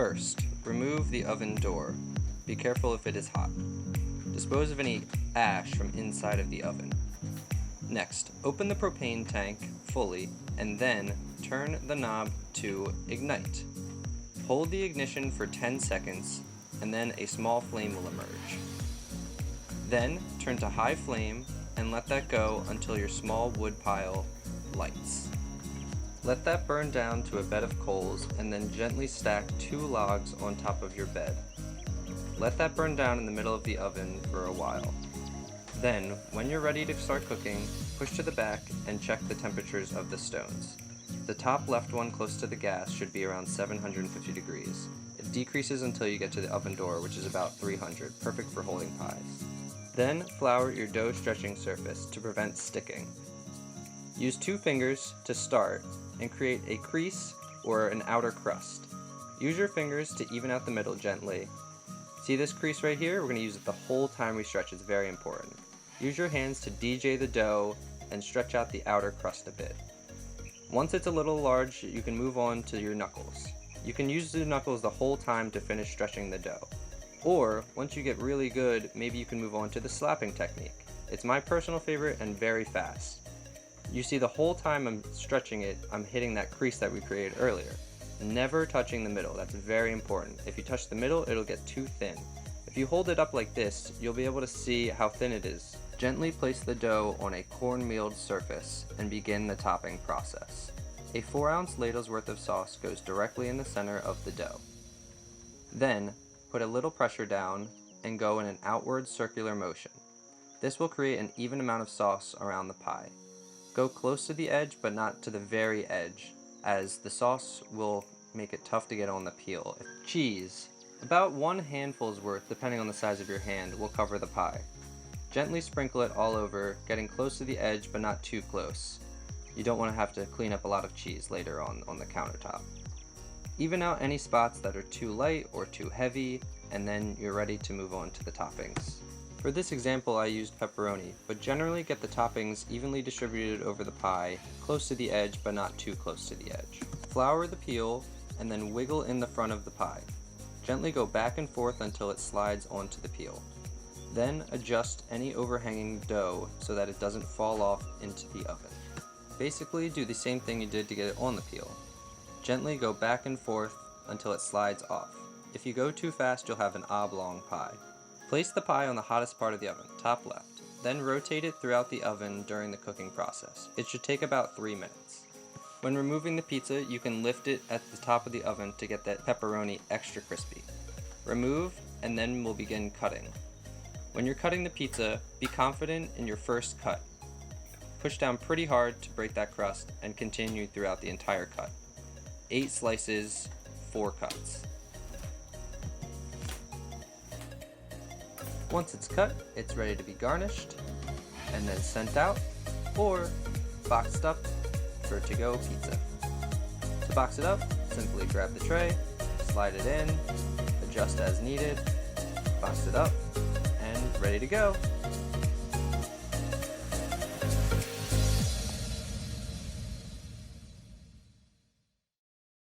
First, remove the oven door. Be careful if it is hot. Dispose of any ash from inside of the oven. Next, open the propane tank fully and then turn the knob to ignite. Hold the ignition for 10 seconds and then a small flame will emerge. Then turn to high flame and let that go until your small wood pile lights. Let that burn down to a bed of coals and then gently stack 2 logs on top of your bed. Let that burn down in the middle of the oven for a while. Then, when you're ready to start cooking, push to the back and check the temperatures of the stones. The top left one close to the gas should be around 750 degrees. It decreases until you get to the oven door, which is about 300, perfect for holding pies. Then, flour your dough stretching surface to prevent sticking. Use 2 fingers to start and create a crease or an outer crust. Use your fingers to even out the middle gently. See this crease right here? We're going to use it the whole time we stretch. It's very important. Use your hands to DJ the dough and stretch out the outer crust a bit. Once it's a little large, you can move on to your knuckles. You can use the knuckles the whole time to finish stretching the dough. Or, once you get really good, maybe you can move on to the slapping technique. It's my personal favorite and very fast. You see the whole time I'm stretching it, I'm hitting that crease that we created earlier. Never touching the middle, that's very important. If you touch the middle, it'll get too thin. If you hold it up like this, you'll be able to see how thin it is. Gently place the dough on a cornmealed surface and begin the topping process. A 4-ounce ladle's worth of sauce goes directly in the center of the dough. Then, put a little pressure down and go in an outward circular motion. This will create an even amount of sauce around the pie. Go close to the edge but not to the very edge, as the sauce will make it tough to get on the peel. Cheese. About 1 handful's worth, depending on the size of your hand, will cover the pie. Gently sprinkle it all over, getting close to the edge but not too close. You don't want to have to clean up a lot of cheese later on the countertop. Even out any spots that are too light or too heavy, and then you're ready to move on to the toppings. For this example I used pepperoni, but generally get the toppings evenly distributed over the pie, close to the edge but not too close to the edge. Flour the peel and then wiggle in the front of the pie. Gently go back and forth until it slides onto the peel. Then adjust any overhanging dough so that it doesn't fall off into the oven. Basically do the same thing you did to get it on the peel. Gently go back and forth until it slides off. If you go too fast, you'll have an oblong pie. Place the pie on the hottest part of the oven, top left. Then rotate it throughout the oven during the cooking process. It should take about 3 minutes. When removing the pizza, you can lift it at the top of the oven to get that pepperoni extra crispy. Remove, and then we'll begin cutting. When you're cutting the pizza, be confident in your first cut. Push down pretty hard to break that crust and continue throughout the entire cut. 8 slices, 4 cuts. Once it's cut, it's ready to be garnished and then sent out or boxed up for to-go pizza. To box it up, simply grab the tray, slide it in, adjust as needed, box it up, and ready to go.